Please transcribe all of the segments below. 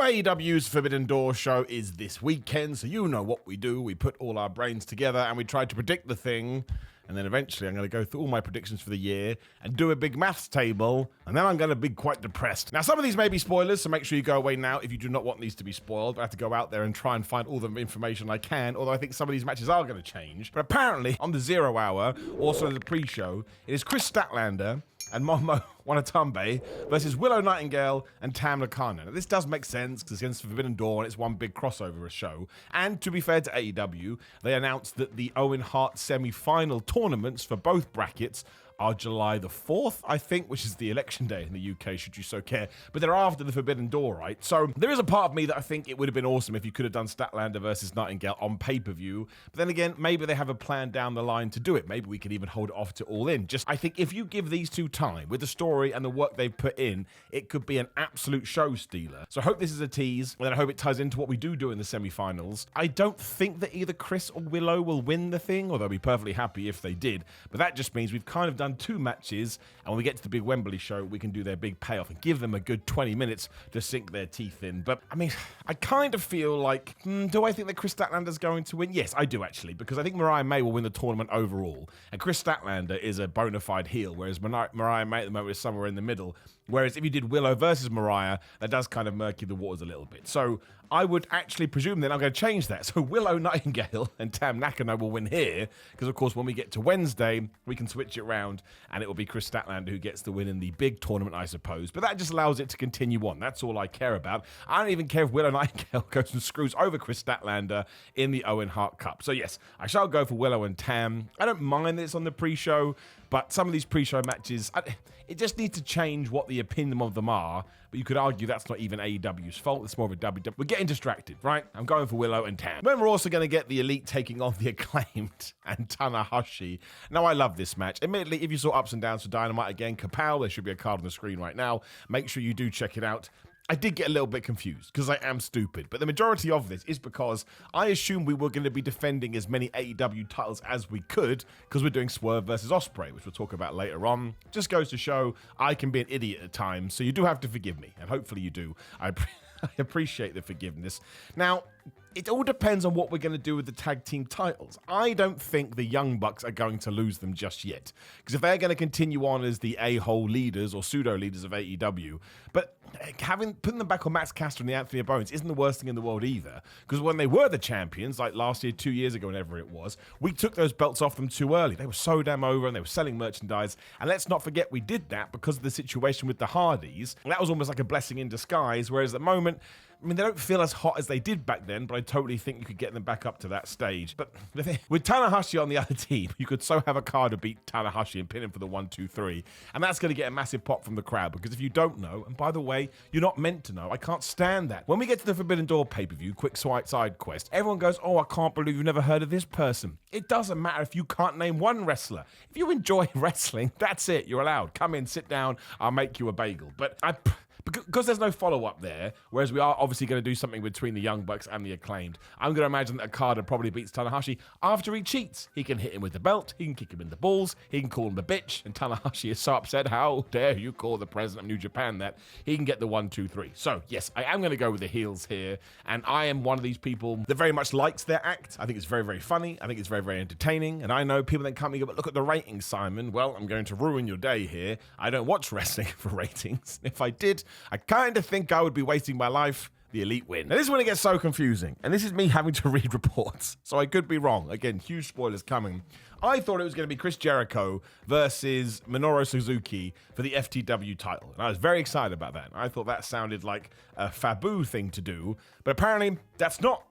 AEW's Forbidden Door show is this weekend, so you know what we do. We put all our brains together and we try to predict the thing. And then eventually I'm going to go through all my predictions for the year and do a big maths table. And then I'm going to be quite depressed. Now, some of these may be spoilers, so make sure you go away now if you do not want these to be spoiled. I have to go out there and try and find all the information I can, although I think some of these matches are going to change. But apparently, on the 0 hour, also the pre-show, it is Chris Statlander and Momo Wanatambe versus Willow Nightingale and Tam Nakano. Now, this does make sense because it's against Forbidden Door and it's one big crossover show. And to be fair to AEW, they announced that the Owen Hart semi-final tournaments for both brackets are July the 4th, I think, which is the election day in the UK, should you so care. But they're after the Forbidden Door, right? So there is a part of me that I think it would have been awesome if you could have done Statlander versus Nightingale on pay-per-view. But then again, maybe they have a plan down the line to do it. Maybe we can even hold it off to All In. I think if you give these two time, with the story and the work they've put in, it could be an absolute show stealer. So I hope this is a tease, and I hope it ties into what we do in the semi-finals. I don't think that either Chris or Willow will win the thing, or they'll be perfectly happy if they did. But that just means we've kind of done two matches, and when we get to the big Wembley show, we can do their big payoff and give them a good 20 minutes to sink their teeth in. But I mean, I kind of feel like, do I think that Chris Statlander's going to win? Yes, I do actually, because I think Mariah May will win the tournament overall, and Chris Statlander is a bona fide heel, whereas Mariah May at the moment is somewhere in the middle. Whereas if you did Willow versus Mariah, that does kind of murky the waters a little bit. So I would actually presume that I'm going to change that. So Willow Nightingale and Tam Nakano will win here, because of course when we get to Wednesday, we can switch it around and it will be Chris Statlander who gets the win in the big tournament, I suppose. But that just allows it to continue on. That's all I care about. I don't even care if Willow Nightingale goes and screws over Chris Statlander in the Owen Hart Cup. So yes, I shall go for Willow and Tam. I don't mind that it's on the pre-show, but some of these pre-show matches, it just needs to change what the opinion of them are. But you could argue that's not even AEW's fault. It's more of a WWE. We're getting distracted, right? I'm going for Willow and Tam. Then we're also going to get the Elite taking on the Acclaimed and Tanahashi. Now, I love this match. Admittedly, if you saw ups and downs for Dynamite again, kapow, there should be a card on the screen right now. Make sure you do check it out. I did get a little bit confused because I am stupid, but the majority of this is because I assumed we were going to be defending as many AEW titles as we could because we're doing Swerve versus Ospreay, which we'll talk about later on. Just goes to show I can be an idiot at times, so you do have to forgive me, and hopefully you do. I appreciate the forgiveness. Now, it all depends on what we're going to do with the tag team titles. I don't think the Young Bucks are going to lose them just yet. Because if they're going to continue on as the a-hole leaders or pseudo-leaders of AEW, but putting them back on Max Caster and the Anthony Bones isn't the worst thing in the world either. Because when they were the champions, like last year, 2 years ago, whenever it was, we took those belts off them too early. They were so damn over and they were selling merchandise. And let's not forget we did that because of the situation with the Hardys. And that was almost like a blessing in disguise. Whereas at the moment, I mean, they don't feel as hot as they did back then, but I totally think you could get them back up to that stage. But the thing, with Tanahashi on the other team, you could so have a card to beat Tanahashi and pin him for the 1, 2, 3. And that's going to get a massive pop from the crowd, because if you don't know, and by the way, you're not meant to know, I can't stand that. When we get to the Forbidden Door pay-per-view, quick side quest, everyone goes, oh, I can't believe you've never heard of this person. It doesn't matter if you can't name one wrestler. If you enjoy wrestling, that's it. You're allowed. Come in, sit down, I'll make you a bagel. But because there's no follow-up there, whereas we are obviously going to do something between the Young Bucks and the Acclaimed, I'm going to imagine that Okada probably beats Tanahashi after he cheats. He can hit him with the belt, he can kick him in the balls, he can call him a bitch, and Tanahashi is so upset, how dare you call the president of New Japan that, he can get the 1, 2, 3. So, yes, I am going to go with the heels here, and I am one of these people that very much likes their act. I think it's very, very funny. I think it's very, very entertaining, and I know people that come and go, but look at the ratings, Simon. Well, I'm going to ruin your day here. I don't watch wrestling for ratings. If I did, I kind of think I would be wasting my life. The Elite win. Now, this is when it gets so confusing, and this is me having to read reports, so I could be wrong. Again, huge spoilers coming. I thought it was going to be Chris Jericho versus Minoru Suzuki for the FTW title, and I was very excited about that. I thought that sounded like a Fabu thing to do, but apparently that's not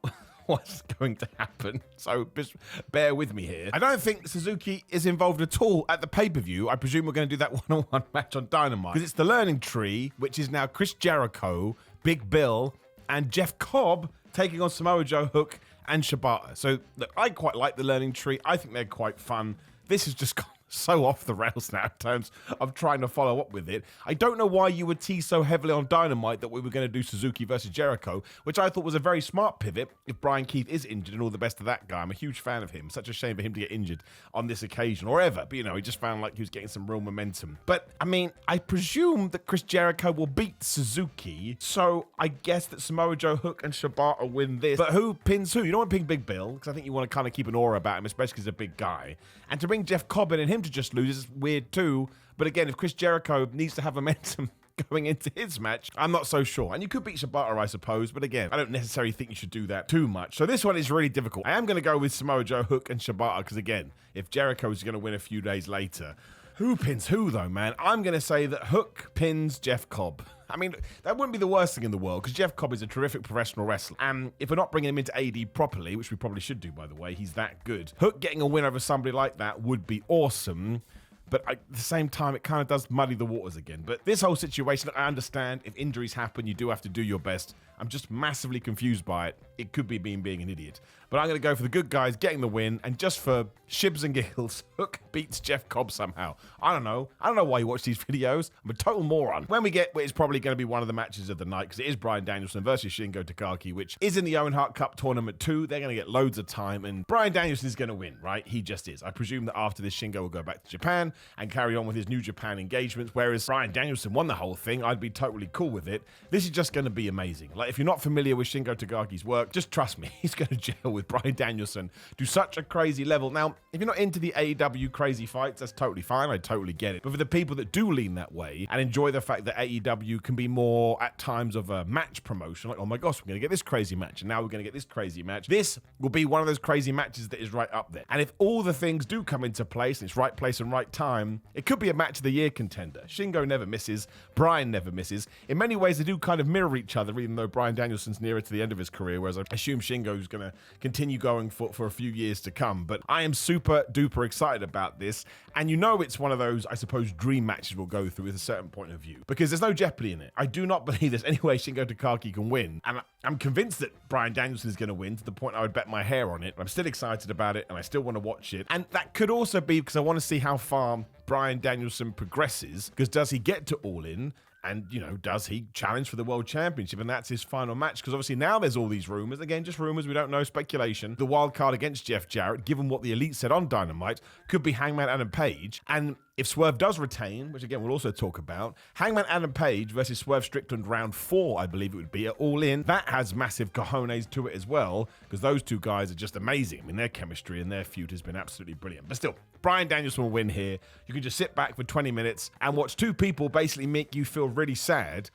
what's going to happen, so just bear with me here. I don't think Suzuki is involved at all at the pay-per-view. I presume we're going to do that one-on-one match on Dynamite, because it's the Learning Tree, which is now Chris Jericho, Big Bill, and Jeff Cobb taking on Samoa Joe, Hook, and Shibata. So look, I quite like the Learning Tree. I think they're quite fun. This has just gone so off the rails now in terms of trying to follow up with it. I don't know why you would tease so heavily on Dynamite that we were going to do Suzuki versus Jericho, which I thought was a very smart pivot if Brian Keith is injured, and all the best of that guy. I'm a huge fan of him. Such a shame for him to get injured on this occasion or ever, but he just found like he was getting some real momentum. But I mean, I presume that Chris Jericho will beat Suzuki, so I guess that Samoa Joe, Hook, and Shibata win this. But who pins who? You don't want to pin Big Bill, because I think you want to kind of keep an aura about him, especially because he's a big guy. And to bring Jeff Cobb in and him to just lose is weird too. But again, if Chris Jericho needs to have momentum going into his match, I'm not so sure. And you could beat Shibata, I suppose, but again, I don't necessarily think you should do that too much. So this one is really difficult. I am going to go with Samoa Joe, Hook, and Shibata, because again, if Jericho is going to win a few days later, who pins who though, man? I'm going to say that Hook pins Jeff Cobb. I mean, that wouldn't be the worst thing in the world, because Jeff Cobb is a terrific professional wrestler. And if we're not bringing him into AEW properly, which we probably should do, by the way, he's that good. Hook getting a win over somebody like that would be awesome. But at the same time, it kind of does muddy the waters again. But this whole situation, I understand if injuries happen, you do have to do your best. I'm just massively confused by it. It could be me being an idiot. But I'm going to go for the good guys getting the win. And just for shibs and giggles, Hook beats Jeff Cobb somehow. I don't know why you watch these videos. I'm a total moron. When we get, it's probably going to be one of the matches of the night, because it is Bryan Danielson versus Shingo Takagi, which is in the Owen Hart Cup tournament too. They're going to get loads of time. And Bryan Danielson is going to win, right? He just is. I presume that after this, Shingo will go back to Japan and carry on with his New Japan engagements. Whereas Bryan Danielson won the whole thing, I'd be totally cool with it. This is just going to be amazing. Like, if you're not familiar with Shingo Takagi's work, just trust me, he's going to gel with Bryan Danielson to such a crazy level. Now, if you're not into the AEW crazy fights, that's totally fine. I totally get it. But for the people that do lean that way and enjoy the fact that AEW can be more at times of a match promotion, like, oh my gosh, we're going to get this crazy match, and now we're going to get this crazy match. This will be one of those crazy matches that is right up there. And if all the things do come into place, and it's right place and right time, it could be a match of the year contender. Shingo never misses. Bryan never misses. In many ways, they do kind of mirror each other, even though Bryan Danielson's nearer to the end of his career, whereas I assume Shingo's going to continue going for a few years to come. But I am super duper excited about this. And it's one of those, I suppose, dream matches we'll go through with a certain point of view, because there's no jeopardy in it. I do not believe there's any way Shingo Takagi can win. And I'm convinced that Bryan Danielson is going to win, to the point I would bet my hair on it. I'm still excited about it, and I still want to watch it. And that could also be because I want to see how far Bryan Danielson progresses, because does he get to All In? And, does he challenge for the World Championship? And that's his final match. Because obviously now there's all these rumors. Again, just rumors. We don't know. Speculation. The wild card against Jeff Jarrett, given what the Elite said on Dynamite, could be Hangman Adam Page. And if Swerve does retain, which again we'll also talk about, Hangman Adam Page versus Swerve Strickland round 4, I believe it would be, at All In. That has massive cojones to it as well, because those two guys are just amazing. I mean, their chemistry and their feud has been absolutely brilliant. But still, Bryan Danielson will win here. You can just sit back for 20 minutes and watch two people basically make you feel really sad,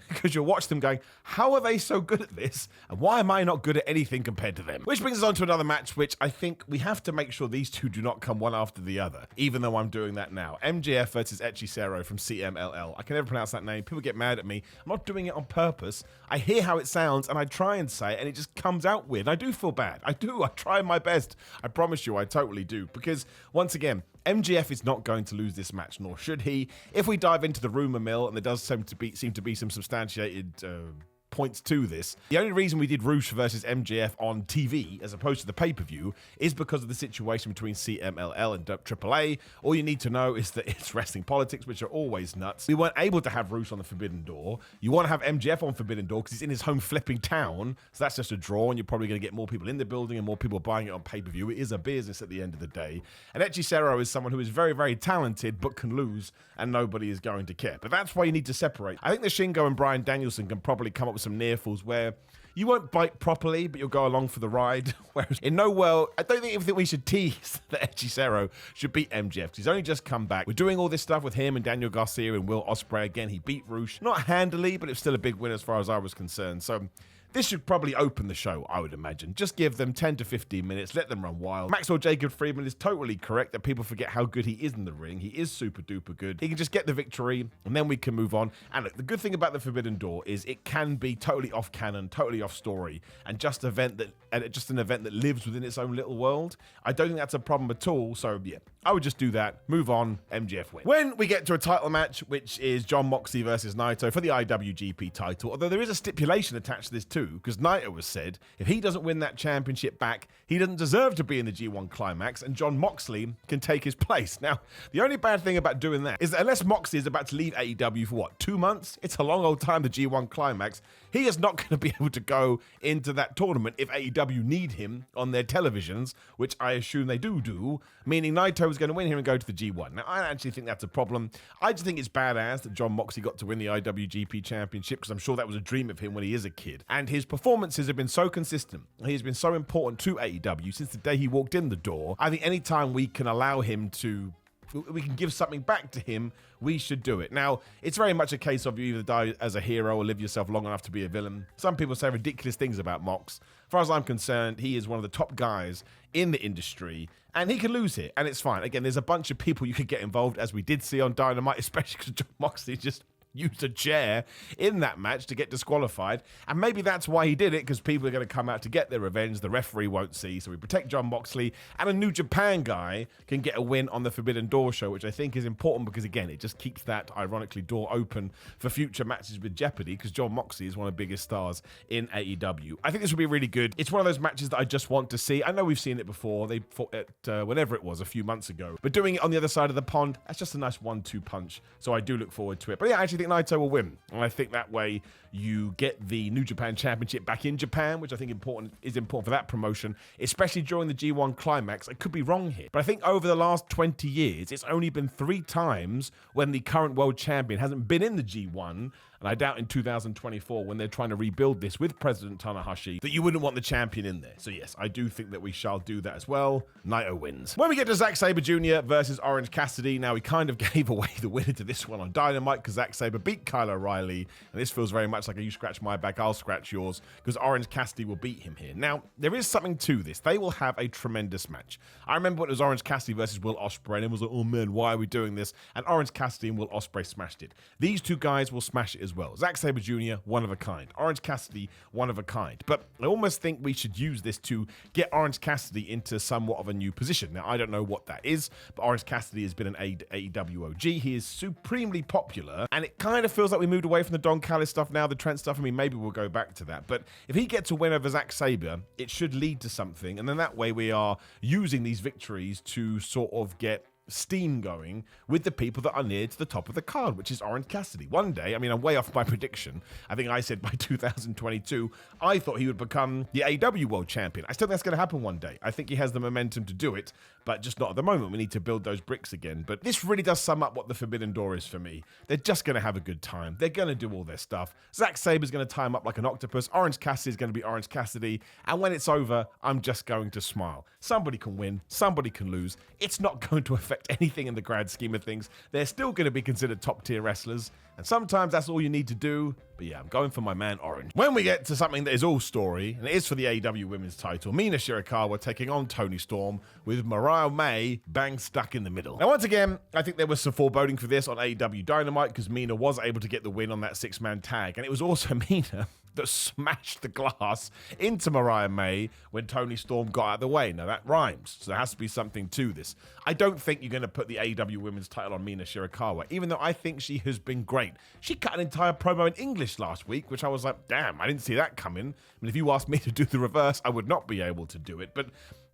because you'll watch them going, how are they so good at this? And why am I not good at anything compared to them? Which brings us on to another match, which I think we have to make sure these two do not come one after the other, even though I'm doing that now. MJF versus Hechicero from CMLL. I can never pronounce that name. People get mad at me. I'm not doing it on purpose. I hear how it sounds and I try and say it and it just comes out weird. I do feel bad. I do. I try my best. I promise you, I totally do. Because once again, MJF is not going to lose this match, nor should he. If we dive into the rumor mill, and there does seem to be some substantiated points to this. The only reason we did Roosh versus MJF on TV as opposed to the pay-per-view is because of the situation between CMLL and AAA. All you need to know is that it's wrestling politics, which are always nuts. We weren't able to have Roosh on the Forbidden Door. You want to have MJF on Forbidden Door because he's in his home flipping town, so that's just a draw, and you're probably going to get more people in the building and more people buying it on pay-per-view. It is a business at the end of the day. And Hechicero is someone who is very, very talented but can lose, and nobody is going to care. But that's why you need to separate. I think the Shingo and Bryan Danielson can probably come up with some near falls where you won't bite properly, but you'll go along for the ride. Whereas in no world, I don't think we should tease that Hechicero should beat MJF, because he's only just come back. We're doing all this stuff with him and Daniel Garcia and Will Ospreay again. He beat Roosh. Not handily, but it's still a big win as far as I was concerned. So this should probably open the show, I would imagine. Just give them 10 to 15 minutes, let them run wild. Maxwell Jacob Friedman is totally correct that people forget how good he is in the ring. He is super duper good. He can just get the victory, and then we can move on. And look, the good thing about the Forbidden Door is it can be totally off canon, totally off story, and just an event that lives within its own little world. I don't think that's a problem at all. So yeah, I would just do that, move on, MJF win. When we get to a title match, which is Jon Moxley versus Naito for the IWGP title, although there is a stipulation attached to this too, because Naito has said if he doesn't win that championship back, he doesn't deserve to be in the G1 Climax, and Jon Moxley can take his place. Now, the only bad thing about doing that is that unless Moxley is about to leave AEW for what, 2 months? It's a long old time, the G1 Climax. He is not going to be able to go into that tournament if AEW need him on their televisions, which I assume they do, meaning Naito is going to win here and go to the G1. Now, I actually think that's a problem. I just think it's badass that Jon Moxley got to win the IWGP Championship, because I'm sure that was a dream of him when he is a kid. And his performances have been so consistent. He has been so important to AEW since the day he walked in the door. I think anytime we can allow him to, we can give something back to him, we should do it. Now, it's very much a case of you either die as a hero or live yourself long enough to be a villain. Some people say ridiculous things about Mox. As far as I'm concerned, he is one of the top guys in the industry, and he can lose it, and it's fine. Again, there's a bunch of people you could get involved, as we did see on Dynamite, especially because Jon Moxley just used a chair in that match to get disqualified, and maybe that's why he did it, because people are going to come out to get their revenge. The referee won't see, so we protect Jon Moxley, and a New Japan guy can get a win on the Forbidden Door show, which I think is important because, again, it just keeps that, ironically, door open for future matches with Jeopardy, because Jon Moxley is one of the biggest stars in AEW. I think this will be really good. It's one of those matches that I just want to see. I know we've seen it before. They fought at whenever it was, a few months ago, but doing it on the other side of the pond, that's just a nice 1-2 punch, so I do look forward to it. But yeah, I actually think Naito will win, and I think that way you get the New Japan Championship back in Japan, which I think is important for that promotion, especially during the G1 Climax. I could be wrong here, but I think over the last 20 years, it's only been 3 times when the current world champion hasn't been in the G1, and I doubt in 2024, when they're trying to rebuild this with President Tanahashi, that you wouldn't want the champion in there. So yes, I do think that we shall do that as well. Naito wins. When we get to Sabre Jr. versus Orange Cassidy, now we kind of gave away the winner to this one on Dynamite, because Sabre beat Kyle O'Reilly, and this feels very much like a you scratch my back, I'll scratch yours, because Orange Cassidy will beat him here. Now, there is something to this. They will have a tremendous match. I remember when it was Orange Cassidy versus Will Ospreay, and it was like, oh man, why are we doing this? And Orange Cassidy and Will Ospreay smashed it. These two guys will smash it as well. Sabre Jr., one of a kind. Orange Cassidy, one of a kind. But I almost think we should use this to get Orange Cassidy into somewhat of a new position. Now, I don't know what that is, but Orange Cassidy has been an AEW OG. He is supremely popular, and it kind of feels like we moved away from the Don Callis stuff now, the Trent stuff. I mean, maybe we'll go back to that. But if he gets a win over Zack Sabre, it should lead to something, and then that way we are using these victories to sort of get steam going with the people that are near to the top of the card, which is Orange Cassidy. One day, I mean, I'm way off my prediction. I think I said by 2022, I thought he would become the AEW World Champion. I still think that's going to happen one day. I think he has the momentum to do it, but just not at the moment. We need to build those bricks again. But this really does sum up what the Forbidden Door is for me. They're just going to have a good time. They're going to do all their stuff. Zack Sabre's going to tie him up like an octopus. Orange Cassidy is going to be Orange Cassidy. And when it's over, I'm just going to smile. Somebody can win. Somebody can lose. It's not going to affect anything in the grand scheme of things. They're still going to be considered top tier wrestlers, and sometimes that's all you need to do. But yeah, I'm going for my man Orange. When we get to something that is all story, and it is for the AEW Women's title, Mina Shirakawa taking on Toni Storm with Mariah May bang stuck in the middle. Now, once again, I think there was some foreboding for this on AEW Dynamite, because Mina was able to get the win on that 6-man tag, and it was also Mina that smashed the glass into Mariah May when Toni Storm got out of the way. Now, that rhymes, so there has to be something to this. I don't think you're going to put the AEW Women's title on Mina Shirakawa, even though I think she has been great. She cut an entire promo in English last week, which I was like, damn, I didn't see that coming. I mean, if you asked me to do the reverse, I would not be able to do it. But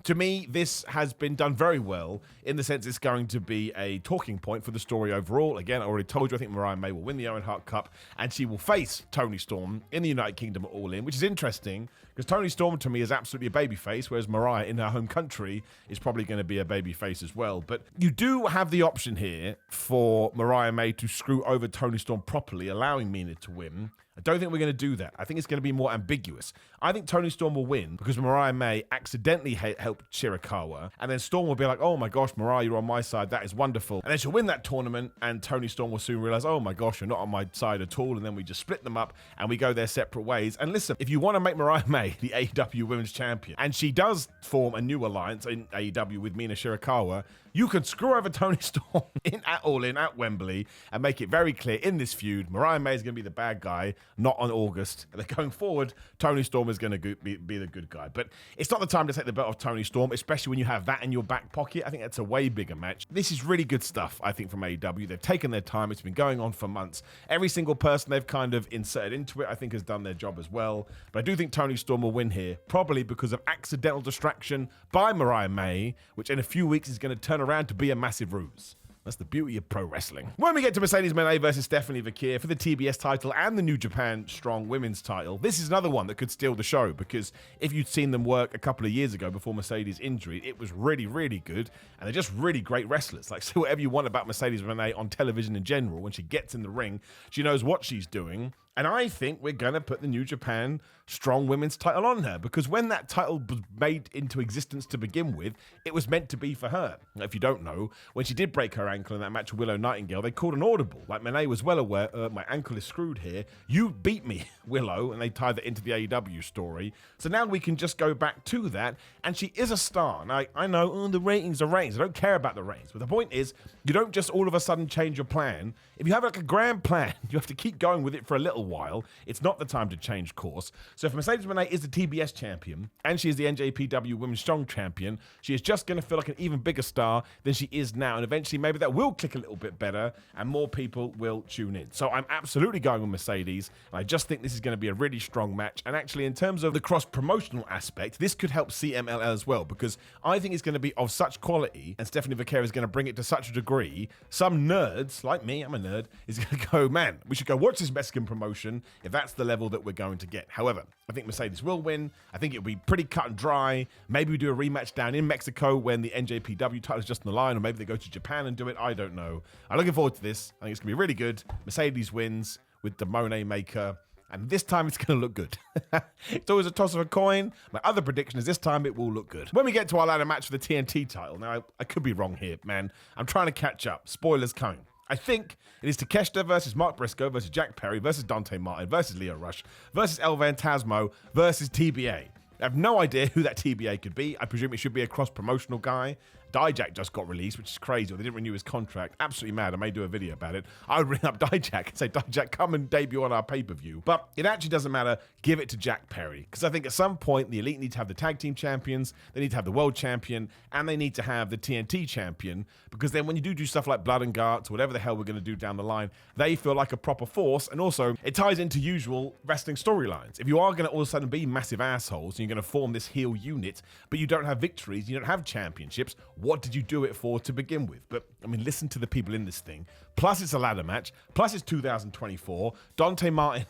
to me, this has been done very well in the sense it's going to be a talking point for the story overall. Again, I already told you, I think Mariah May will win the Owen Hart Cup, and she will face Toni Storm in the United Kingdom at All In, which is interesting because Toni Storm to me is absolutely a babyface, whereas Mariah in her home country is probably going to be a babyface as well. But you do have the option here for Mariah May to screw over Toni Storm properly, allowing Mina to win. I don't think we're going to do that. I think it's going to be more ambiguous. I think Toni Storm will win because Mariah May accidentally helped Shirakawa, and then Storm will be like, oh my gosh, Mariah, you're on my side. That is wonderful. And then she'll win that tournament, and Toni Storm will soon realize, oh my gosh, you're not on my side at all. And then we just split them up, and we go their separate ways. And listen, if you want to make Mariah May the AEW Women's Champion, and she does form a new alliance in AEW with Mina Shirakawa, you can screw over Toni Storm at All In at Wembley and make it very clear in this feud, Mariah May is going to be the bad guy, not on August. And then going forward, Tony Storm is going to be the good guy. But it's not the time to take the belt off Tony Storm, especially when you have that in your back pocket. I think that's a way bigger match. This is really good stuff, I think, from AEW. They've taken their time. It's been going on for months. Every single person they've kind of inserted into it, I think, has done their job as well. But I do think Tony Storm will win here, probably because of accidental distraction by Mariah May, which in a few weeks is going to turn around to be a massive ruse. That's the beauty of pro wrestling. When we get to Mercedes Mone versus Stephanie Vaquer for the TBS title and the New Japan Strong Women's title, this is another one that could steal the show, because if you'd seen them work a couple of years ago before Mercedes' injury, it was really, really good, and they're just really great wrestlers. Like, say whatever you want about Mercedes Mone on television in general, when she gets in the ring, she knows what she's doing. And I think we're going to put the New Japan Strong Women's title on her, because when that title was made into existence to begin with, it was meant to be for her. Now, if you don't know, when she did break her ankle in that match with Willow Nightingale, they called an audible. Like, Mone was well aware, my ankle is screwed here. You beat me, Willow, and they tied that into the AEW story. So now we can just go back to that, and she is a star. Now, I know, the ratings are ratings. I don't care about the ratings. But the point is, you don't just all of a sudden change your plan. If you have like a grand plan, you have to keep going with it for a little while. It's not the time to change course. So if Mercedes Mone is the TBS champion and she is the NJPW Women's Strong champion, she is just going to feel like an even bigger star than she is now. And eventually maybe that will click a little bit better and more people will tune in. So I'm absolutely going with Mercedes. And I just think this is going to be a really strong match. And actually, in terms of the cross-promotional aspect, this could help CMLL as well, because I think it's going to be of such quality and Stephanie Vaquer is going to bring it to such a degree. Some nerds, like me, I'm a nerd, is going to go, man, we should go watch this Mexican promotion if that's the level that we're going to get. However, I think Mercedes will win. I think it'll be pretty cut and dry. Maybe we do a rematch down in Mexico when the NJPW title is just on the line, or maybe they go to Japan and do it. I don't know. I'm looking forward to this. I think it's going to be really good. Mercedes wins with the Mone maker, and this time it's going to look good. It's always a toss of a coin. My other prediction is this time it will look good. When we get to our ladder match for the TNT title, now I could be wrong here, man. I'm trying to catch up. Spoilers coming. I think it is Takeshita versus Mark Briscoe versus Jack Perry versus Dante Martin versus Leo Rush versus El Fantasmo versus TBA. I have no idea who that TBA could be. I presume it should be a cross-promotional guy. Dijak just got released, which is crazy. They didn't renew his contract. Absolutely mad. I may do a video about it. I would ring up Dijak and say, Dijak, come and debut on our pay-per-view. But it actually doesn't matter. Give it to Jack Perry. Because I think at some point, the Elite need to have the tag team champions, they need to have the world champion, and they need to have the TNT champion. Because then when you do stuff like Blood and Guts, or whatever the hell we're going to do down the line, they feel like a proper force. And also, it ties into usual wrestling storylines. If you are going to all of a sudden be massive assholes, and you're going to form this heel unit, but you don't have victories, you don't have championships, what did you do it for to begin with? But, I mean, listen to the people in this thing. Plus, it's a ladder match. Plus, it's 2024. Dante Martin,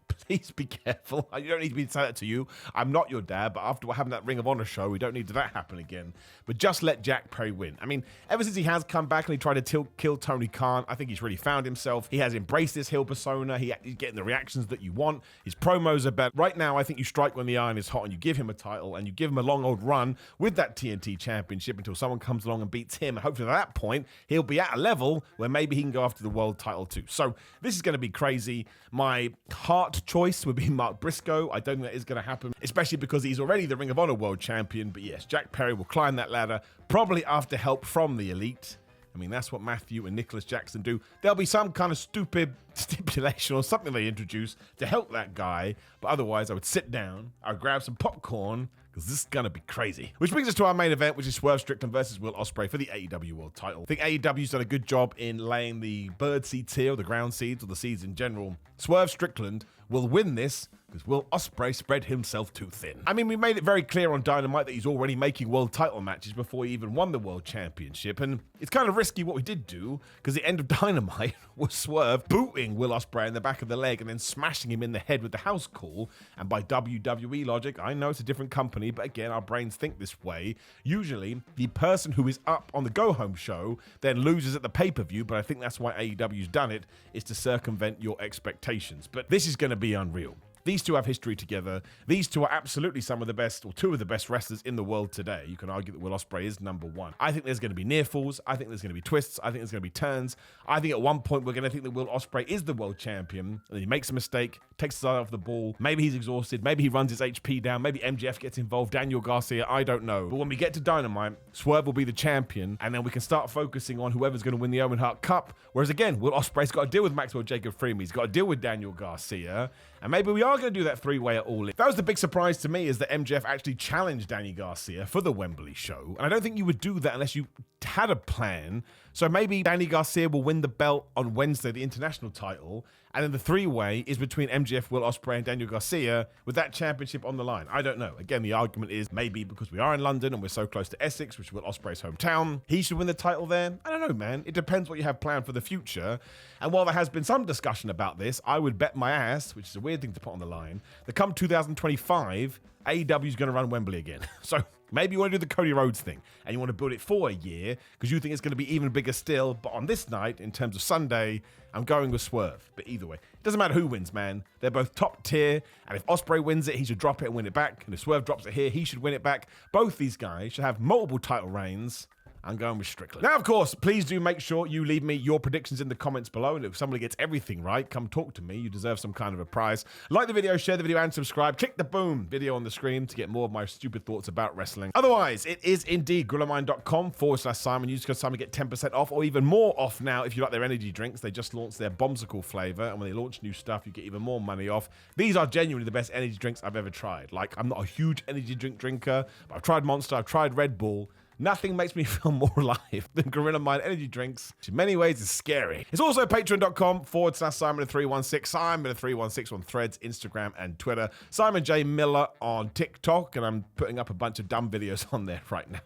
please be careful. You don't need me to say that to you. I'm not your dad, but after having that Ring of Honor show, we don't need that happen again. But just let Jack Perry win. I mean, ever since he has come back and he tried to kill Tony Khan, I think he's really found himself. He has embraced this heel persona. He's getting the reactions that you want. His promos are better. Right now, I think you strike when the iron is hot and you give him a title and you give him a long old run with that TNT championship until someone comes along and beats him. Hopefully at that point, he'll be at a level where maybe he can go after the world title too. So this is going to be crazy. My heart choice would be Mark Briscoe. I don't think that is going to happen, especially because he's already the Ring of Honor world champion. But yes, Jack Perry will climb that ladder, probably after help from the Elite. I mean, that's what Matthew and Nicholas Jackson do. There'll be some kind of stupid stipulation or something they introduce to help that guy. But otherwise, I would sit down, I would grab some popcorn, because this is going to be crazy. Which brings us to our main event, which is Swerve Strickland versus Will Ospreay for the AEW World title. I think AEW's done a good job in laying the bird seeds here, or the ground seeds, or the seeds in general. Swerve Strickland will win this because Will Ospreay spread himself too thin. I mean, we made it very clear on Dynamite that he's already making world title matches before he even won the world championship, and it's kind of risky what we did do, because the end of Dynamite was Swerve booting Will Ospreay in the back of the leg and then smashing him in the head with the house call. And by WWE logic, I know it's a different company, but again, our brains think this way. Usually, the person who is up on the go-home show then loses at the pay-per-view, but I think that's why AEW's done it, is to circumvent your expectations. But this is going to be unreal. These two have history together. These two are absolutely some of the best, or two of the best wrestlers in the world today. You can argue that Will Ospreay is number one. I think there's going to be near falls. I think there's going to be twists. I think there's going to be turns. I think at one point we're going to think that Will Ospreay is the world champion, and then he makes a mistake, takes his eye off the ball. Maybe he's exhausted. Maybe he runs his HP down. Maybe MJF gets involved. Daniel Garcia, I don't know. But when we get to Dynamite, Swerve will be the champion, and then we can start focusing on whoever's going to win the Owen Hart Cup. Whereas again, Will Ospreay's got to deal with Maxwell Jacob Freeman. He's got to deal with Daniel Garcia. And maybe we are going to do that three-way at All In. That was the big surprise to me, is that MJF actually challenged Danny Garcia for the Wembley show. And I don't think you would do that unless you had a plan. So maybe Danny Garcia will win the belt on Wednesday, the international title. And then the three-way is between MJF, Will Ospreay, and Daniel Garcia with that championship on the line. I don't know. Again, the argument is maybe because we are in London and we're so close to Essex, which is Will Ospreay's hometown, he should win the title there. I don't know, man. It depends what you have planned for the future. And while there has been some discussion about this, I would bet my ass, which is a weird thing to put on the line, that come 2025, AEW is going to run Wembley again. So maybe you want to do the Cody Rhodes thing and you want to build it for a year because you think it's going to be even bigger still. But on this night, in terms of Sunday, I'm going with Swerve. But either way, it doesn't matter who wins, man. They're both top tier. And if Ospreay wins it, he should drop it and win it back. And if Swerve drops it here, he should win it back. Both these guys should have multiple title reigns. I'm going with Strickland. Now, of course, please do make sure you leave me your predictions in the comments below. And if somebody gets everything right, come talk to me. You deserve some kind of a prize. Like the video, share the video, and subscribe. Click the boom video on the screen to get more of my stupid thoughts about wrestling. Otherwise, it is indeed GorillaMine.com/Simon. Use code Simon, get 10% off or even more off now if you like their energy drinks. They just launched their Bombsicle flavor. And when they launch new stuff, you get even more money off. These are genuinely the best energy drinks I've ever tried. Like, I'm not a huge energy drink drinker, but I've tried Monster, I've tried Red Bull. Nothing makes me feel more alive than Gorilla Mind energy drinks, which in many ways is scary. It's also patreon.com/Simon316, Simon316 on Threads, Instagram, and Twitter. Simon J. Miller on TikTok, and I'm putting up a bunch of dumb videos on there right now.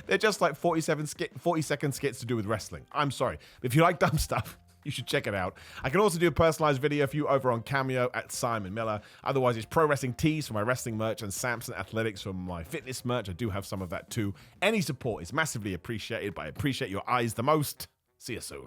They're just like 40-second skits to do with wrestling. I'm sorry, but if you like dumb stuff, you should check it out. I can also do a personalized video for you over on Cameo at Simon Miller. Otherwise, it's Pro Wrestling Tees for my wrestling merch and Samson Athletics for my fitness merch. I do have some of that too. Any support is massively appreciated, but I appreciate your eyes the most. See you soon.